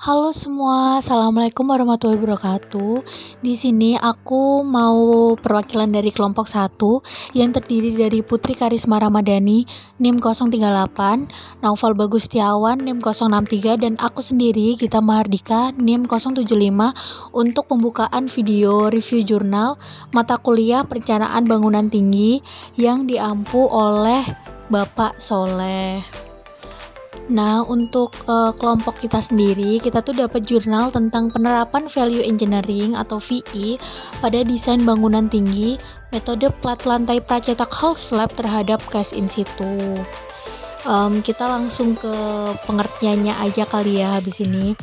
Halo semua, assalamualaikum warahmatullahi wabarakatuh. Di sini aku mau perwakilan dari kelompok satu yang terdiri dari Putri Karisma Ramadhani, NIM 038, Naufal Bagustiawan, NIM 063, dan aku sendiri, Gita Mahardika, NIM 075, untuk pembukaan video review jurnal mata kuliah Perencanaan Bangunan Tinggi yang diampu oleh Bapak Soleh. Nah, untuk kelompok kita sendiri, kita tuh dapat jurnal tentang penerapan value engineering atau VE pada desain bangunan tinggi, metode plat lantai pracetak half slab terhadap case in situ. Kita langsung ke pengertiannya aja kali ya habis ini.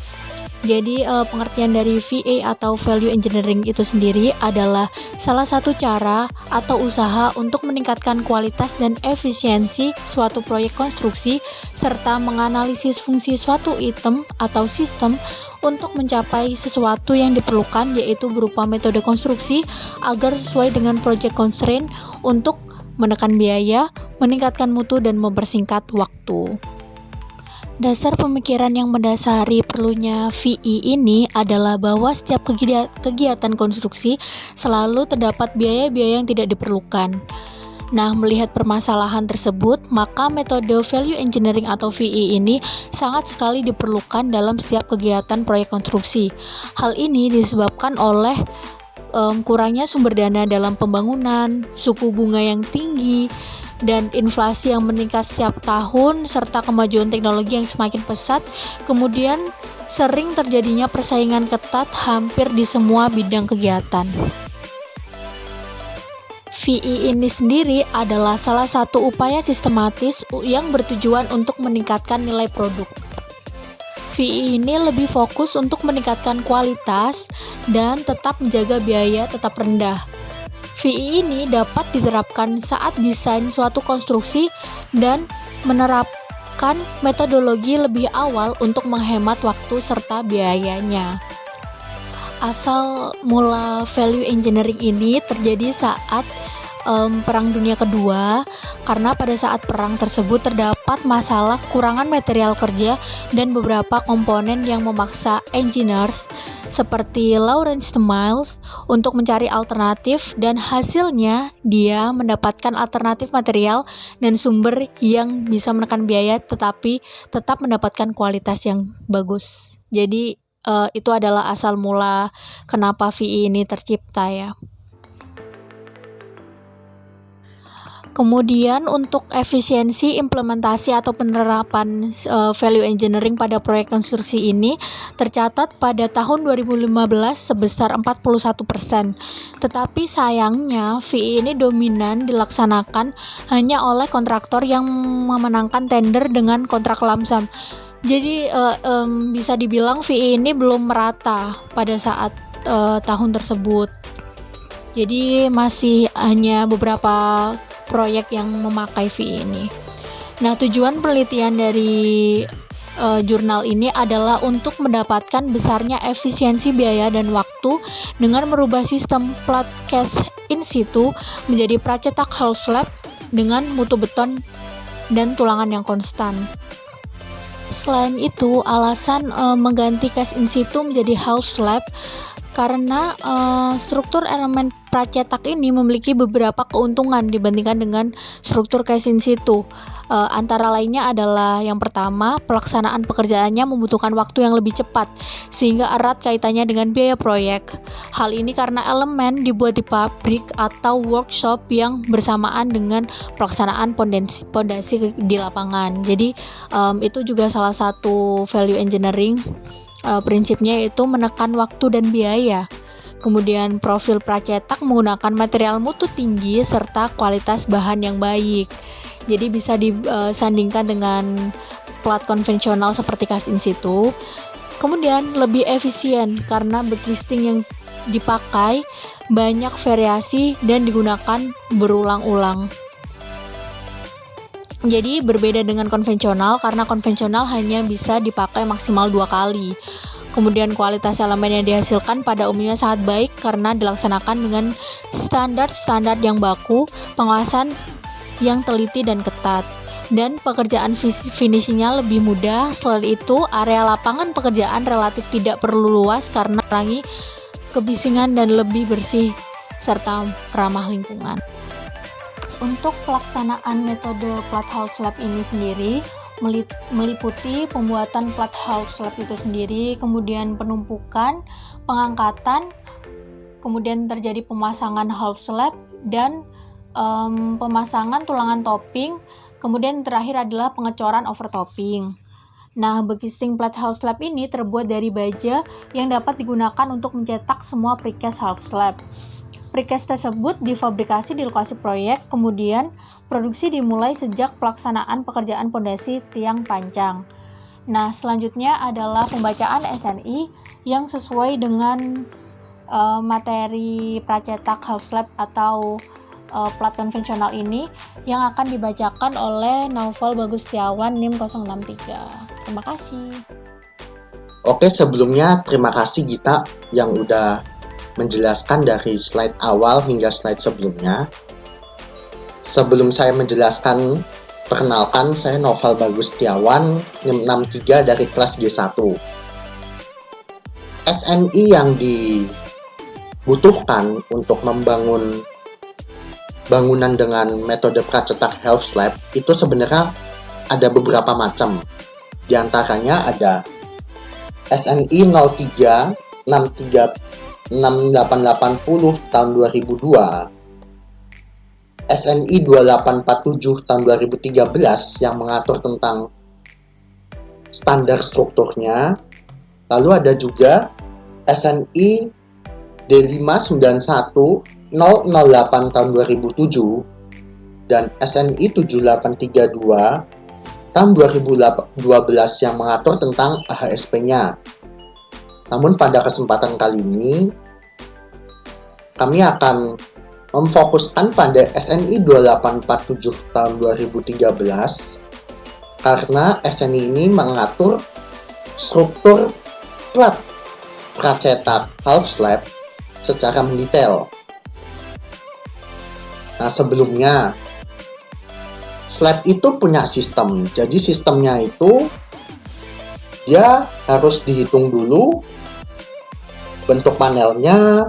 Jadi pengertian dari VA atau value engineering itu sendiri adalah salah satu cara atau usaha untuk meningkatkan kualitas dan efisiensi suatu proyek konstruksi serta menganalisis fungsi suatu item atau sistem untuk mencapai sesuatu yang diperlukan, yaitu berupa metode konstruksi agar sesuai dengan project constraint untuk menekan biaya, meningkatkan mutu, dan mempersingkat waktu. Dasar pemikiran yang mendasari perlunya VE ini adalah bahwa setiap kegiatan konstruksi selalu terdapat biaya-biaya yang tidak diperlukan. Nah, melihat permasalahan tersebut, maka metode value engineering atau VE ini sangat sekali diperlukan dalam setiap kegiatan proyek konstruksi. Hal ini disebabkan oleh kurangnya sumber dana dalam pembangunan, suku bunga yang tinggi, dan inflasi yang meningkat setiap tahun, serta kemajuan teknologi yang semakin pesat. Kemudian sering terjadinya persaingan ketat hampir di semua bidang kegiatan. VE ini sendiri adalah salah satu upaya sistematis yang bertujuan untuk meningkatkan nilai produk. VE ini lebih fokus untuk meningkatkan kualitas dan tetap menjaga biaya tetap rendah. VE ini dapat diterapkan saat desain suatu konstruksi dan menerapkan metodologi lebih awal untuk menghemat waktu serta biayanya. Asal mula value engineering ini terjadi saat Perang Dunia Kedua, karena pada saat perang tersebut terdapat masalah kekurangan material kerja dan beberapa komponen yang memaksa engineers seperti Lawrence Miles untuk mencari alternatif, dan hasilnya dia mendapatkan alternatif material dan sumber yang bisa menekan biaya tetapi tetap mendapatkan kualitas yang bagus. Jadi itu adalah asal mula kenapa VE ini tercipta ya. Kemudian untuk efisiensi implementasi atau penerapan value engineering pada proyek konstruksi ini tercatat pada tahun 2015 sebesar 41%. Tetapi sayangnya VE ini dominan dilaksanakan hanya oleh kontraktor yang memenangkan tender dengan kontrak lump-sum. Jadi bisa dibilang VE ini belum merata pada saat tahun tersebut. Jadi masih hanya beberapa proyek yang memakai VE ini. Nah, tujuan penelitian dari jurnal ini adalah untuk mendapatkan besarnya efisiensi biaya dan waktu dengan merubah sistem plat cast in situ menjadi pracetak half slab dengan mutu beton dan tulangan yang konstan. Selain itu, alasan mengganti cast in situ menjadi half slab karena struktur elemen pracetak ini memiliki beberapa keuntungan dibandingkan dengan struktur cast in situ. Antara lainnya adalah yang pertama, pelaksanaan pekerjaannya membutuhkan waktu yang lebih cepat sehingga erat kaitannya dengan biaya proyek. Hal ini karena elemen dibuat di pabrik atau workshop yang bersamaan dengan pelaksanaan pondasi di lapangan. Jadi itu juga salah satu value engineering. Prinsipnya yaitu menekan waktu dan biaya. Kemudian profil pracetak menggunakan material mutu tinggi serta kualitas bahan yang baik. Jadi bisa disandingkan dengan plat konvensional seperti cast in situ. Kemudian lebih efisien karena backlisting yang dipakai banyak variasi dan digunakan berulang-ulang. Jadi berbeda dengan konvensional karena konvensional hanya bisa dipakai maksimal 2 kali. Kemudian kualitas elemen yang dihasilkan pada umumnya sangat baik karena dilaksanakan dengan standar yang baku, pengawasan yang teliti dan ketat. dan pekerjaan finishingnya lebih mudah. Selain itu, area lapangan pekerjaan relatif tidak perlu luas karena mengurangi kebisingan dan lebih bersih serta ramah lingkungan. Untuk pelaksanaan metode flat half slab ini sendiri meliputi pembuatan flat half slab itu sendiri, kemudian penumpukan, pengangkatan, kemudian terjadi pemasangan half slab dan pemasangan tulangan topping, kemudian terakhir adalah pengecoran overtopping. Nah, backcasting flat half slab ini terbuat dari baja yang dapat digunakan untuk mencetak semua precast half slab. Precast tersebut difabrikasi di lokasi proyek, kemudian produksi dimulai sejak pelaksanaan pekerjaan pondasi tiang pancang. Nah, selanjutnya adalah pembacaan SNI yang sesuai dengan materi pracetak half slab atau plat konvensional ini yang akan dibacakan oleh Naufal Bagus Setiawan NIM 063. Terima kasih. Oke, sebelumnya terima kasih Gita yang udah menjelaskan dari slide awal hingga slide sebelumnya. Sebelum saya menjelaskan, perkenalkan saya Naufal Bagus Setiawan NIM 63 dari kelas G1. SNI yang dibutuhkan untuk membangun bangunan dengan metode pracetak half slab itu sebenarnya ada beberapa macam. Di antaranya ada SNI 03 6880 tahun 2002, SNI 2847 tahun 2013 yang mengatur tentang standar strukturnya. Lalu ada juga SNI D591 008 tahun 2007 dan SNI 7832 tahun 2012 yang mengatur tentang AHSP-nya. Namun pada kesempatan kali ini kami akan memfokuskan pada SNI 2847 tahun 2013 karena SNI ini mengatur struktur plat pracetak half slab secara mendetail. Nah, sebelumnya slab itu punya sistem. Jadi sistemnya itu dia harus dihitung dulu bentuk panelnya,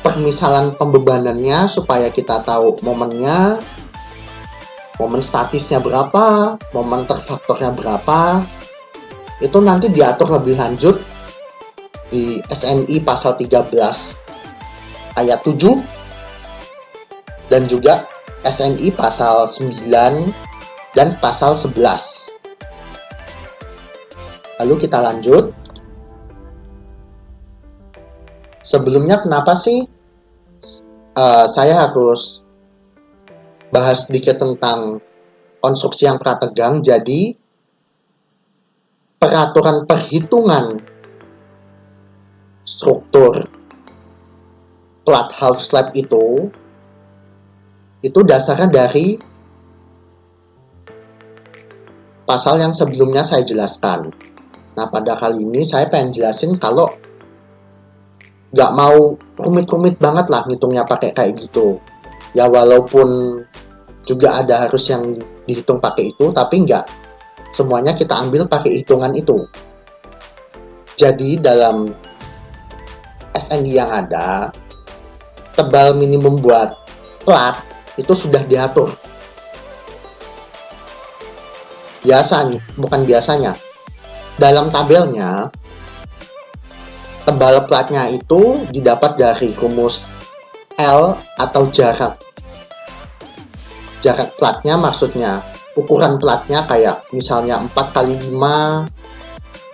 permisalan pembebanannya supaya kita tahu momennya, momen statisnya berapa, momen terfaktornya berapa. Itu nanti diatur lebih lanjut di SNI pasal 13 ayat 7 dan juga SNI pasal 9 dan pasal 11. Lalu kita lanjut. Sebelumnya kenapa sih saya harus bahas sedikit tentang konstruksi yang prategang? Jadi peraturan perhitungan struktur plat half slab itu dasarnya dari pasal yang sebelumnya saya jelaskan. Nah, pada kali ini saya pengen jelasin kalau nggak mau rumit-rumit banget lah ngitungnya pakai kayak gitu. Ya walaupun juga ada harus yang dihitung pakai itu, tapi nggak semuanya kita ambil pakai hitungan itu. Jadi dalam SNI yang ada, tebal minimum buat plat itu sudah diatur. Biasanya, dalam tabelnya, tebal platnya itu didapat dari rumus L atau jarak. Jarak platnya maksudnya, ukuran platnya kayak misalnya 4 kali 5,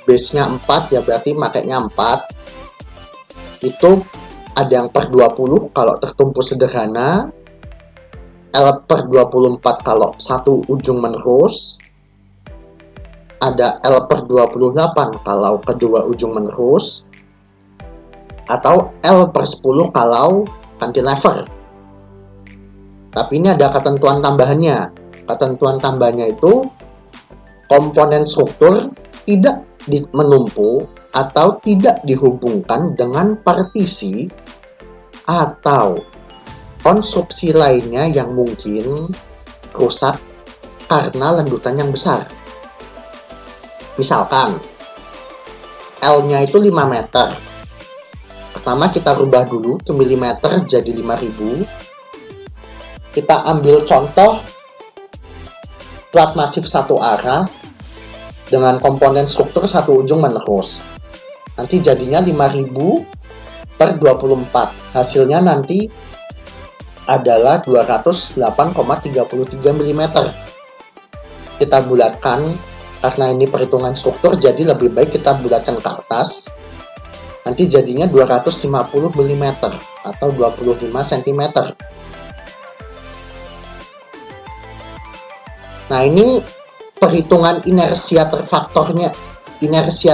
base-nya 4, ya berarti makanya 4. Itu ada yang per 20 kalau tertumpu sederhana, L per 24 kalau satu ujung menerus, ada L per 28 kalau kedua ujung menerus, atau L per 10 kalau cantilever. Tapi ini ada ketentuan tambahannya. Ketentuan tambahnya itu komponen struktur tidak menumpuk atau tidak dihubungkan dengan partisi atau konstruksi lainnya yang mungkin rusak karena lendutan yang besar. Misalkan L-nya itu 5 meter. Pertama kita rubah dulu ke milimeter jadi 5000. Kita ambil contoh plat masif satu arah dengan komponen struktur satu ujung menerus. Nanti jadinya 5000 per 24. Hasilnya nanti adalah 208,33 mm. Kita bulatkan, karena ini perhitungan struktur, jadi lebih baik kita bulatkan ke atas. Nanti jadinya 250 mm atau 25 cm. Nah, ini perhitungan inersia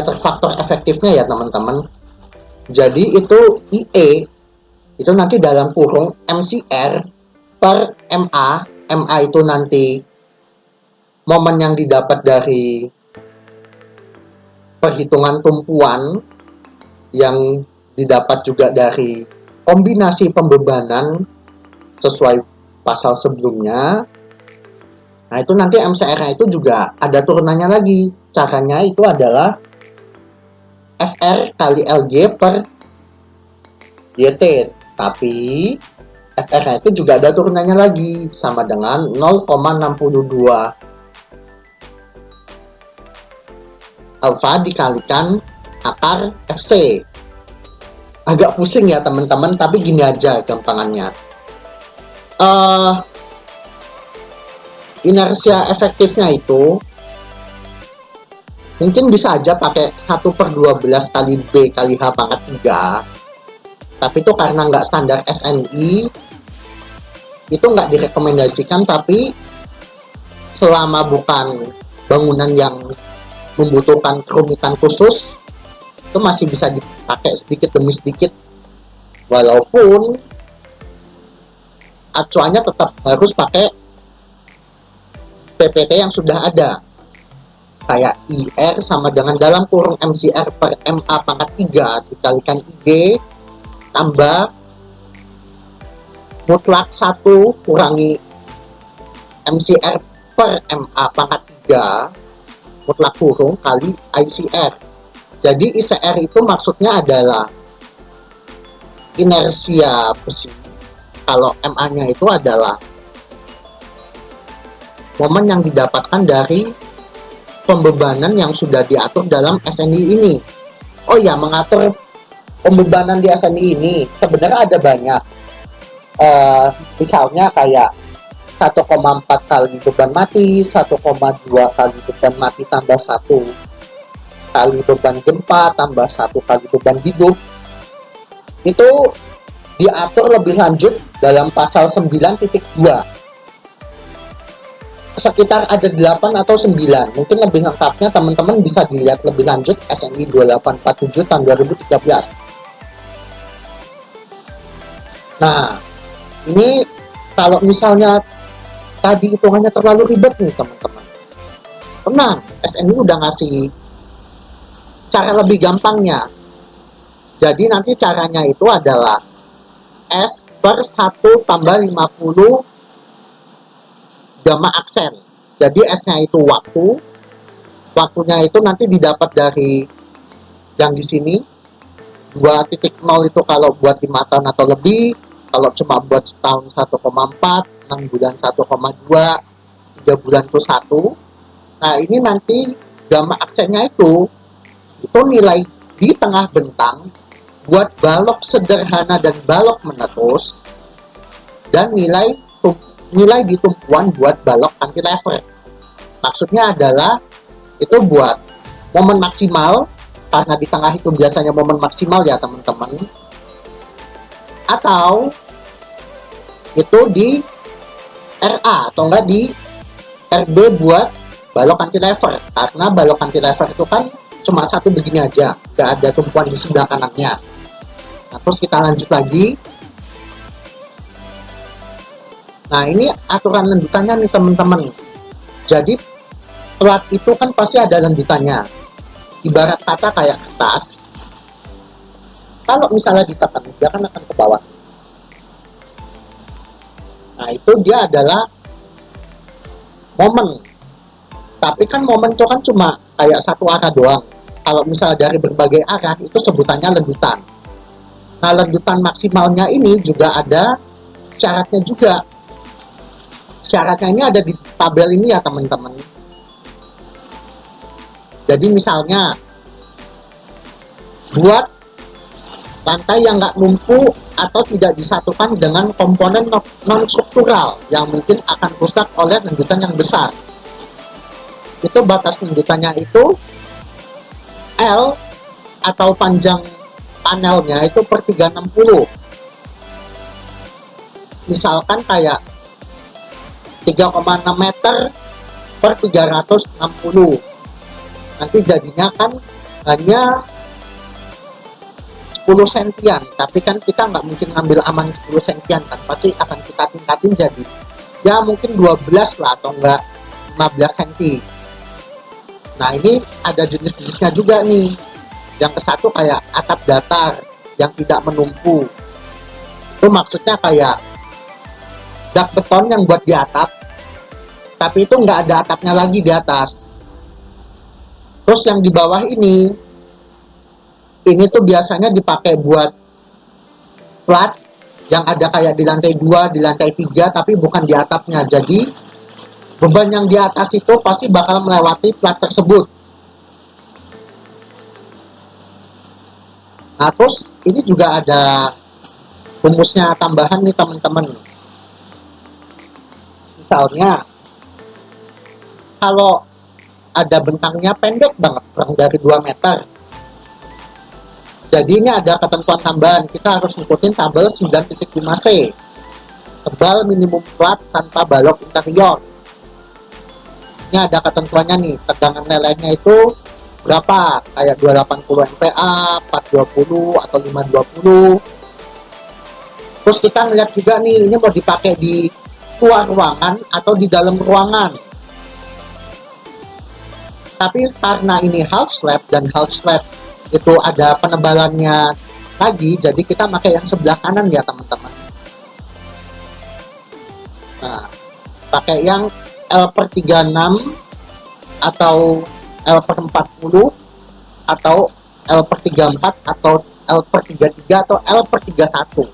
terfaktor efektifnya ya teman-teman. Jadi itu IE itu nanti dalam kurung MCR per MA. MA itu nanti momen yang didapat dari perhitungan tumpuan yang didapat juga dari kombinasi pembebanan sesuai pasal sebelumnya. Nah, itu nanti MCR-nya itu juga ada turunannya lagi. Caranya itu adalah FR kali LG per YT. Tapi FR-nya itu juga ada turunannya lagi, sama dengan 0,62 alfa dikalikan akar FC. Agak pusing ya teman-teman, tapi gini aja gampangannya. Inersia efektifnya itu mungkin bisa aja pakai 1/12 kali B kali H pangkat 3, tapi itu karena nggak standar SNI, itu nggak direkomendasikan. Tapi selama bukan bangunan yang membutuhkan kerumitan khusus, itu masih bisa dipakai sedikit demi sedikit, walaupun acuannya tetap harus pakai PPT yang sudah ada, kayak IR sama dengan dalam kurung MCR per MA pangkat 3 dikalikan IG tambah mutlak 1 kurangi MCR per MA pangkat 3 mutlak kurung kali ICR. Jadi ICR itu maksudnya adalah inersia besi, kalau MA-nya itu adalah momen yang didapatkan dari pembebanan yang sudah diatur dalam SNI ini. Oh ya, mengatur pembebanan di SNI ini sebenarnya ada banyak. Misalnya kayak 1,4 kali beban mati, 1,2 kali beban mati tambah 1 kali beban gempa tambah 1 kali beban hidup. Itu diatur lebih lanjut dalam pasal 9.2. Sekitar ada 8 atau 9. Mungkin lebih lengkapnya teman-teman bisa dilihat lebih lanjut SNI 2847 tahun 2013. Nah, ini kalau misalnya tadi hitungannya terlalu ribet nih teman-teman, tenang, SNI udah ngasih cara lebih gampangnya. Jadi nanti caranya itu adalah S per 1 tambah 50 gamma aksen. Jadi S-nya itu waktu. Waktunya itu nanti didapat dari yang di sini. 2.0 itu kalau buat 5 tahun atau lebih. Kalau cuma buat setahun 1,4, 6 bulan 1,2, 3 bulan itu 1. Nah, ini nanti gamma aksennya itu nilai di tengah bentang buat balok sederhana dan balok menerus, dan nilai di tumpuan buat balok cantilever. Maksudnya adalah itu buat momen maksimal, karena di tengah itu biasanya momen maksimal ya teman-teman, atau itu di RA atau enggak di RB buat balok cantilever, karena balok cantilever itu kan cuma satu begini aja, nggak ada tumpuan di sebelah kanannya. Nah, terus kita lanjut lagi. Nah, ini aturan lanjutannya nih teman-teman. Jadi plat itu kan pasti ada lanjutannya. Ibarat kata kayak kertas. Kalau misalnya ditekan, dia kan akan ke bawah. Nah, itu dia adalah momen. Tapi kan momen itu kan cuma kayak satu arah doang. Kalau misalnya dari berbagai arah itu sebutannya lendutan. Nah, lendutan maksimalnya ini juga ada syaratnya juga. Syaratnya ini ada di tabel ini ya teman-teman. Jadi misalnya buat lantai yang nggak numpuk atau tidak disatukan dengan komponen non-struktural yang mungkin akan rusak oleh lendutan yang besar. Itu batas lendutannya itu L atau panjang panelnya itu per 360. Misalkan kayak 3,6 meter per 360. Nanti jadinya kan hanya 10 sentian, tapi kan kita nggak mungkin ngambil aman 10 sentian kan, pasti akan kita tingkatin jadi ya mungkin 12 lah atau enggak 15 senti. Nah, ini ada jenis-jenisnya juga nih. Yang ke satu kayak atap datar yang tidak menumpu. Itu maksudnya kayak dak beton yang buat di atap, tapi itu nggak ada atapnya lagi di atas. Terus yang di bawah ini tuh biasanya dipakai buat plat yang ada kayak di lantai 2, di lantai 3, tapi bukan di atapnya. Jadi beban yang di atas itu pasti bakal melewati plat tersebut. Nah, terus ini juga ada rumusnya tambahan nih teman-teman. Misalnya, kalau ada bentangnya pendek banget, kurang dari 2 meter. Jadi ini ada ketentuan tambahan, kita harus ngikutin tabel 9.5C. Tebal minimum plat tanpa balok interior. Ini ada ketentuannya nih, tegangan lelehnya itu berapa? Kayak 280 MPa, 420 atau 520. Terus kita ngeliat juga nih, ini mau dipakai di luar ruangan atau di dalam ruangan. Tapi karena ini half slab dan half slab itu ada penebalannya lagi, jadi kita pakai yang sebelah kanan ya teman-teman. Nah, pakai yang L per 36 atau L per 40 atau L per 34 atau L per 33 atau L per 31.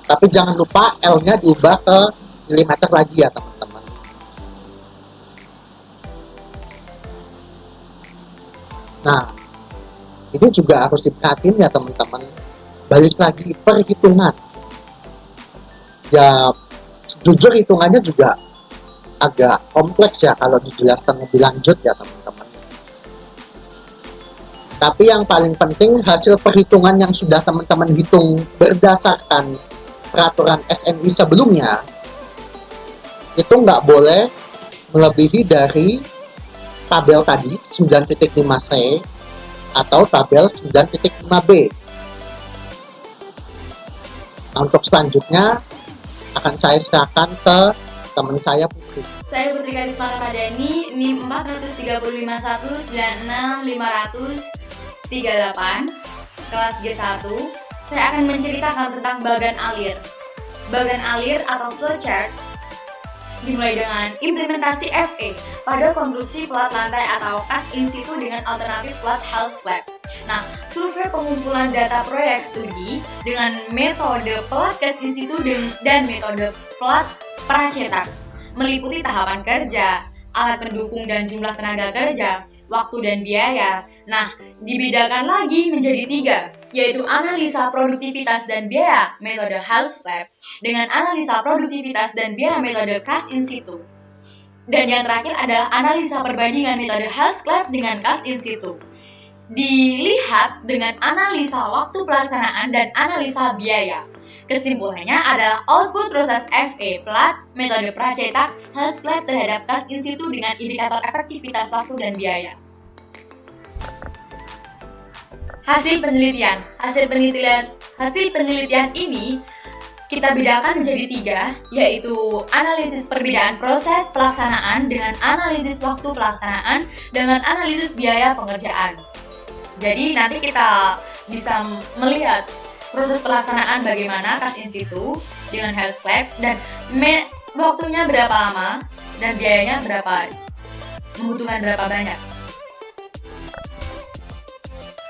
Tapi jangan lupa L-nya diubah ke milimeter lagi ya teman-teman. Nah, ini juga harus diperhatiin ya teman-teman. Balik lagi perhitungan. Ya, jujur hitungannya juga agak kompleks ya kalau dijelaskan lebih lanjut ya teman-teman. Tapi yang paling penting hasil perhitungan yang sudah teman-teman hitung berdasarkan peraturan SNI sebelumnya itu nggak boleh melebihi dari tabel tadi 9.5C atau tabel 9.5B. Nah, untuk selanjutnya akan saya serahkan ke teman saya Putri. Saya Putri Karisma Ramadhani, NIM 43519965038, kelas G1. Saya akan menceritakan tentang bagan alir. Bagan alir atau flowchart dimulai dengan implementasi FE pada konstruksi plat lantai atau kas in situ dengan alternatif plat house slab. Nah, survei pengumpulan data proyek studi dengan metode plat kas in situ dan metode plat pracetak meliputi tahapan kerja, alat pendukung dan jumlah tenaga kerja, waktu dan biaya. Nah, dibedakan lagi menjadi 3, yaitu analisa produktivitas dan biaya metode house slab dengan analisa produktivitas dan biaya metode kas in situ. Dan yang terakhir adalah analisa perbandingan metode house slab dengan kas in situ. Dilihat dengan analisa waktu pelaksanaan dan analisa biaya. Kesimpulannya adalah output proses FE plat metode pracetak house slab terhadap kas in situ dengan indikator efektivitas waktu dan biaya. Hasil penelitian ini kita bedakan menjadi 3, yaitu analisis perbedaan proses pelaksanaan dengan analisis waktu pelaksanaan dengan analisis biaya pengerjaan. Jadi nanti kita bisa melihat proses pelaksanaan bagaimana kas in situ dengan house slab dan waktunya berapa lama, dan biayanya berapa, membutuhkan berapa banyak.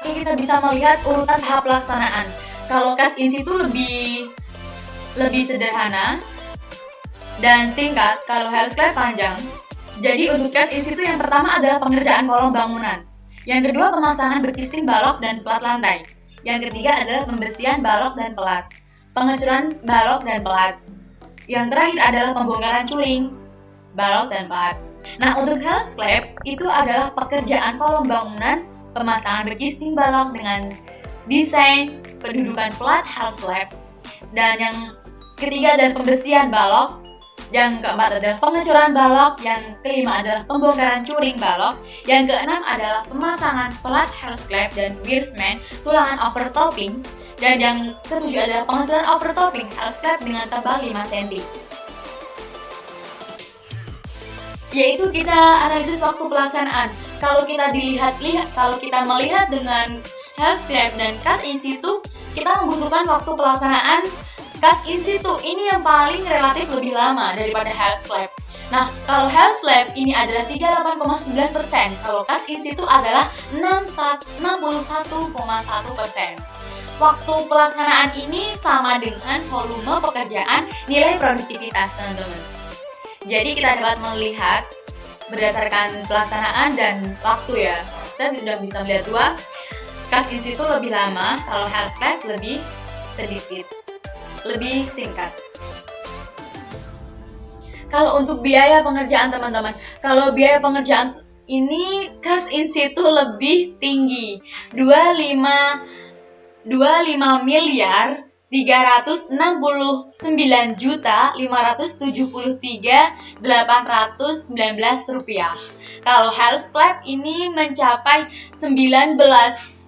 Oke, kita bisa melihat urutan tahap pelaksanaan. Kalau kas in situ lebih sederhana dan singkat, kalau health club panjang. Jadi untuk kas in situ yang pertama adalah pengerjaan kolom bangunan. Yang kedua pemasangan bekisting balok dan pelat lantai. Yang ketiga adalah pembersihan balok dan pelat, pengecuran balok dan pelat. Yang terakhir adalah pembongkaran curing balok dan pelat. Nah, untuk health slab itu adalah pekerjaan kolom bangunan, pemasangan bekisting balok dengan desain pendudukan pelat health slab. Dan yang ketiga adalah pembersihan balok. Yang keempat adalah pengecuran balok. Yang kelima adalah pembongkaran curing balok. Yang keenam adalah pemasangan pelat health slab dan Wiersman tulangan overtopping. Dan yang ketujuh adalah pengecuran overtopping health slab dengan tebal 5 cm. Yaitu kita analisis waktu pelaksanaan. Kalau kita melihat dengan health slab dan kas in situ, kita membutuhkan waktu pelaksanaan kas in situ ini yang paling relatif lebih lama daripada health slab. Nah, kalau health slab ini adalah 38,9%, kalau kas in situ adalah 61,1%. Waktu pelaksanaan ini sama dengan volume pekerjaan nilai produktivitas, teman-teman. Jadi kita dapat melihat berdasarkan pelaksanaan dan waktu ya. Kita sudah bisa melihat dua, kas in situ lebih lama, kalau health slab lebih sedikit, lebih singkat. Kalau untuk biaya pengerjaan teman-teman, kalau biaya pengerjaan ini kas in situ lebih tinggi, 25 miliar 369.573.819 rupiah. Kalau health slab ini mencapai 19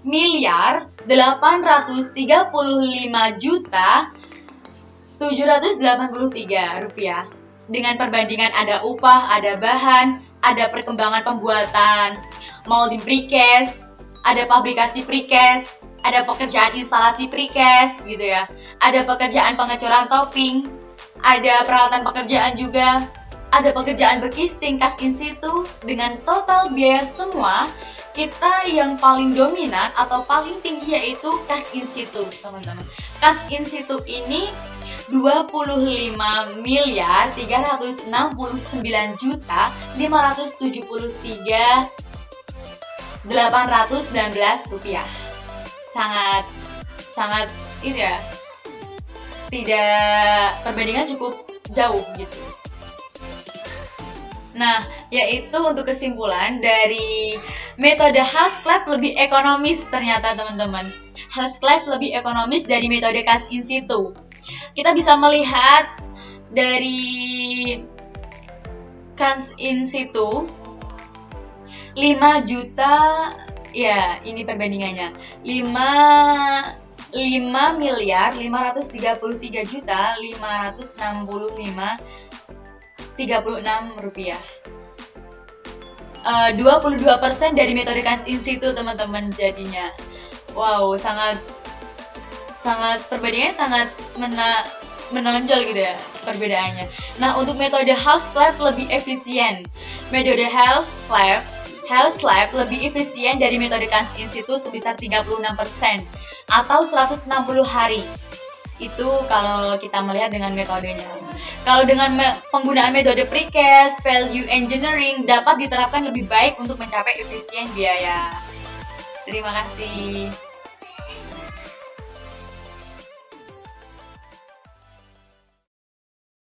miliar 835.783 rupiah. Dengan perbandingan ada upah, ada bahan, ada perkembangan pembuatan molding precast, ada pabrikasi precast, ada pekerjaan instalasi precast gitu ya. Ada pekerjaan pengecoran topping, ada peralatan pekerjaan juga, ada pekerjaan bekisting kas in situ. Dengan total biaya semua, kita yang paling dominan atau paling tinggi yaitu kas in situ, teman-teman. Kas in situ ini 25 miliar 369.573.819 rupiah. Sangat ini ya, tidak, perbandingan cukup jauh gitu. Nah, yaitu untuk kesimpulan dari metode health slab lebih ekonomis ternyata teman-teman. Health slab lebih ekonomis dari metode kas in situ. Kita bisa melihat dari kas in situ 5 juta. Ya, ini perbandingannya. 5 miliar 533.565.36 rupiah. 22% dari metode kas in situ, teman-teman, jadinya. Wow, sangat perbandingannya sangat menonjol gitu ya perbedaannya. Nah, untuk metode health slab lebih efisien. Metode health slab lebih efisien dari metode kas in situ sebesar 36% atau 160 hari. Itu kalau kita melihat dengan metodenya. Kalau dengan penggunaan metode precast, value engineering dapat diterapkan lebih baik untuk mencapai efisien biaya. Terima kasih.